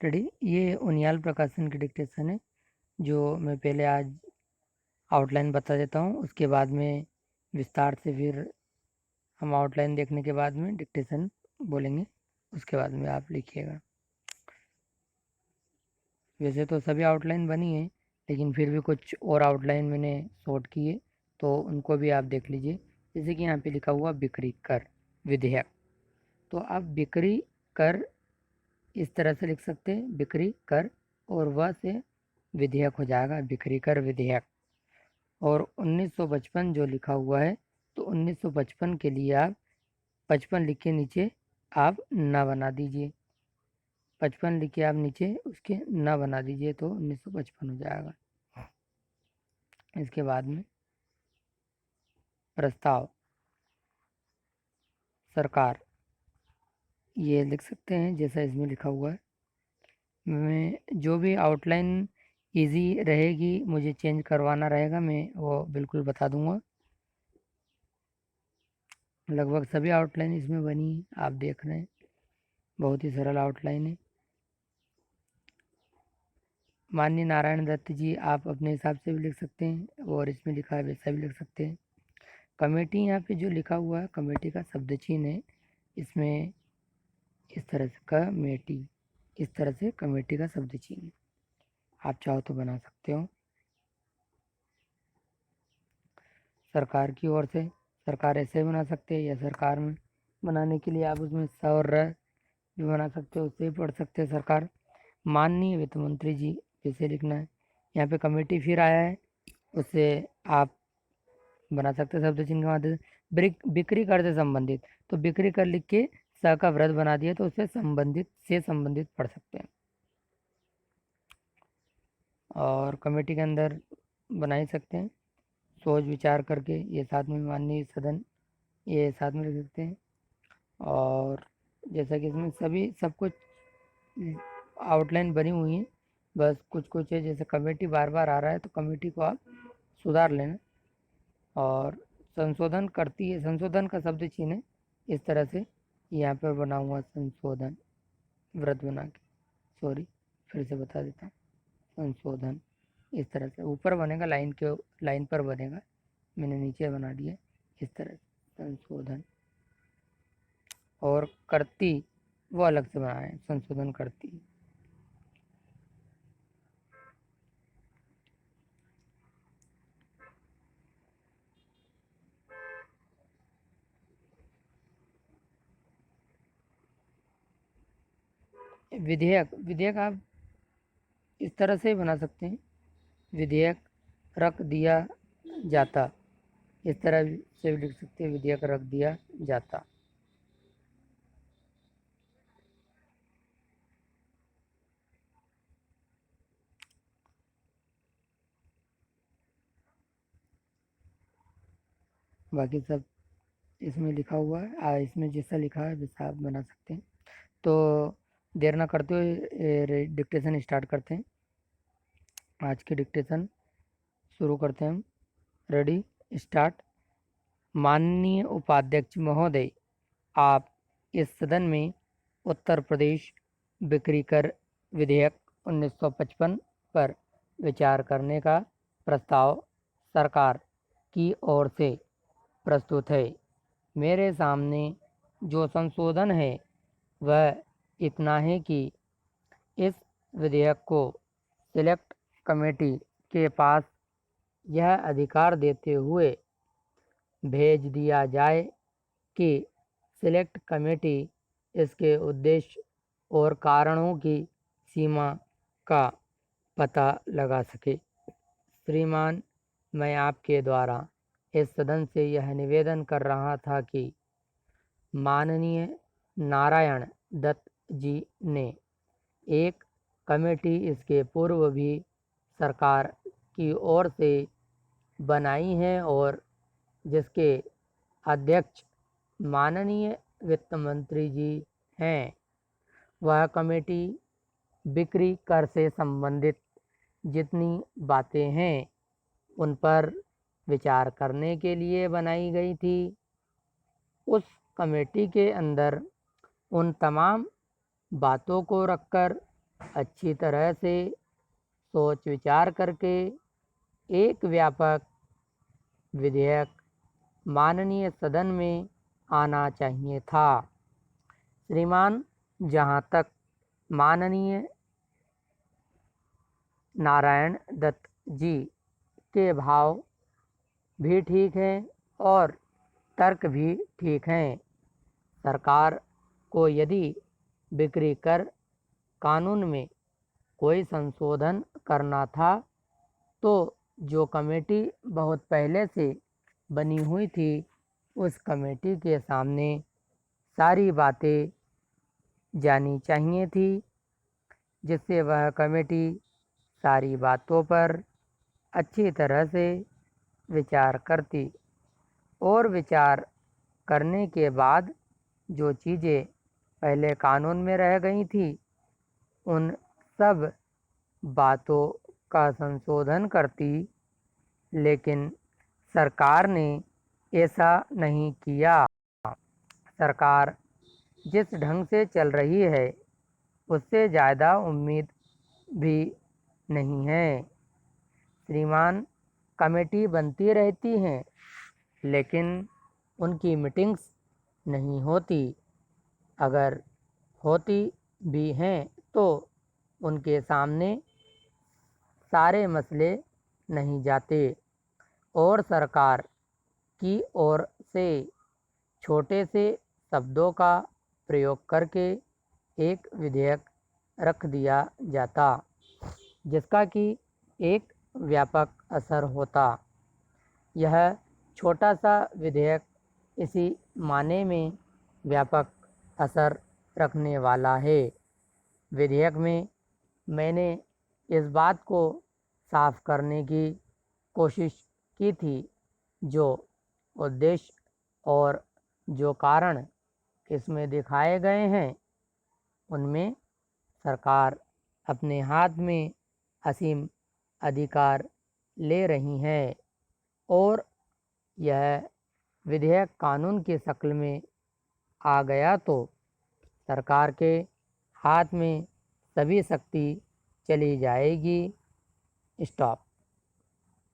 Ready. ये उनियाल प्रकाशन की डिक्टेशन है जो मैं पहले आज आउटलाइन बता देता हूँ, उसके बाद में विस्तार से फिर हम आउटलाइन देखने के बाद में डिक्टेशन बोलेंगे, उसके बाद में आप लिखिएगा। वैसे तो सभी आउटलाइन बनी है, लेकिन फिर भी कुछ और आउटलाइन मैंने शॉर्ट किए, तो उनको भी आप देख लीजिए। जैसे कि यहाँ पे लिखा हुआ बिक्री कर विधेयक, तो आप बिक्री कर इस तरह से लिख सकते हैं, बिक्री कर और वह से विधेयक हो जाएगा, बिक्री कर विधेयक। और 1955 जो लिखा हुआ है, तो 1955 के लिए आप 55 लिख के नीचे आप ना बना दीजिए, 55 लिख के आप नीचे उसके ना बना दीजिए, तो 1955 हो जाएगा। इसके बाद में प्रस्ताव सरकार, ये लिख सकते हैं जैसा इसमें लिखा हुआ है। मैं जो भी आउटलाइन इजी रहेगी, मुझे चेंज करवाना रहेगा, मैं वो बिल्कुल बता दूंगा। लगभग सभी आउटलाइन इसमें बनी है, आप देख रहे हैं, बहुत ही सरल आउटलाइन है। माननीय नारायण दत्त जी, आप अपने हिसाब से भी लिख सकते हैं और इसमें लिखा है वैसा भी लिख सकते हैं। कमेटी, यहाँ पे जो लिखा हुआ है कमेटी का शब्द चिन्ह है, इसमें इस तरह से कमेटी, इस तरह से कमेटी का शब्द चिन्ह आप चाहो तो बना सकते हो। सरकार की ओर से, सरकार ऐसे बना सकते हैं, या सरकार में बनाने के लिए आप उसमें स और र भी बना सकते हो, उससे भी पढ़ सकते हैं सरकार। माननीय वित्त मंत्री जी जैसे लिखना है। यहाँ पे कमेटी फिर आया है, उससे आप बना सकते हैं शब्द चिन्ह के माध्यम से। बिक्री कर से संबंधित, तो बिक्री कर लिख के स का व्रत बना दिया, तो उससे संबंधित पढ़ सकते हैं। और कमेटी के अंदर बना ही सकते हैं, सोच विचार करके, ये साथ में माननीय सदन, ये साथ में लिख सकते हैं। और जैसा कि इसमें सभी सब कुछ आउटलाइन बनी हुई है, बस कुछ कुछ है, जैसे कमेटी बार बार आ रहा है, तो कमेटी को आप सुधार लेना। और संशोधन करती है, संशोधन का शब्द चिन्ह है इस तरह से, यहाँ पर बना हुआ संशोधन, व्रत बना के, सॉरी फिर से बता देता हूँ, संशोधन इस तरह से ऊपर बनेगा, लाइन पर बनेगा, मैंने नीचे बना दिया इस तरह से संशोधन। और करती वो अलग से बनाए, संशोधन करती। विधेयक आप इस तरह से बना सकते हैं, विधेयक रख दिया जाता, इस तरह से भी लिख सकते हैं, विधेयक रख दिया जाता। बाकी सब इसमें लिखा हुआ है, इसमें जैसा लिखा है वैसा आप बना सकते हैं। तो देर ना करते हुए डिक्टेशन स्टार्ट करते हैं। आज की डिक्टेशन शुरू करते हैं हम। Ready, start. माननीय उपाध्यक्ष महोदय, आप इस सदन में उत्तर प्रदेश बिक्री कर विधेयक 1955 पर विचार करने का प्रस्ताव सरकार की ओर से प्रस्तुत है। मेरे सामने जो संशोधन है वह इतना है कि इस विधेयक को सिलेक्ट कमेटी के पास यह अधिकार देते हुए भेज दिया जाए कि सिलेक्ट कमेटी इसके उद्देश्य और कारणों की सीमा का पता लगा सके। श्रीमान, मैं आपके द्वारा इस सदन से यह निवेदन कर रहा था कि माननीय नारायण दत्त जी ने एक कमेटी इसके पूर्व भी सरकार की ओर से बनाई है और जिसके अध्यक्ष माननीय वित्त मंत्री जी हैं। वह कमेटी बिक्री कर से संबंधित जितनी बातें हैं उन पर विचार करने के लिए बनाई गई थी। उस कमेटी के अंदर उन तमाम बातों को रखकर अच्छी तरह से सोच विचार करके एक व्यापक विधेयक माननीय सदन में आना चाहिए था। श्रीमान, जहां तक माननीय नारायण दत्त जी के भाव भी ठीक हैं और तर्क भी ठीक हैं। सरकार को यदि बिक्री कर कानून में कोई संशोधन करना था तो जो कमेटी बहुत पहले से बनी हुई थी उस कमेटी के सामने सारी बातें जानी चाहिए थी, जिससे वह कमेटी सारी बातों पर अच्छी तरह से विचार करती और विचार करने के बाद जो चीज़ें पहले कानून में रह गई थी उन सब बातों का संशोधन करती। लेकिन सरकार ने ऐसा नहीं किया। सरकार जिस ढंग से चल रही है उससे ज़्यादा उम्मीद भी नहीं है। श्रीमान, कमेटी बनती रहती हैं लेकिन उनकी मीटिंग्स नहीं होती। अगर होती भी हैं तो उनके सामने सारे मसले नहीं जाते और सरकार की ओर से छोटे से शब्दों का प्रयोग करके एक विधेयक रख दिया जाता जिसका कि एक व्यापक असर होता। यह छोटा सा विधेयक इसी माने में व्यापक असर रखने वाला है। विधेयक में मैंने इस बात को साफ करने की कोशिश की थी जो उद्देश्य और जो कारण इसमें दिखाए गए हैं उनमें सरकार अपने हाथ में असीम अधिकार ले रही है और यह विधेयक कानून की शक्ल में आ गया तो सरकार के हाथ में सभी शक्ति चली जाएगी। स्टॉप।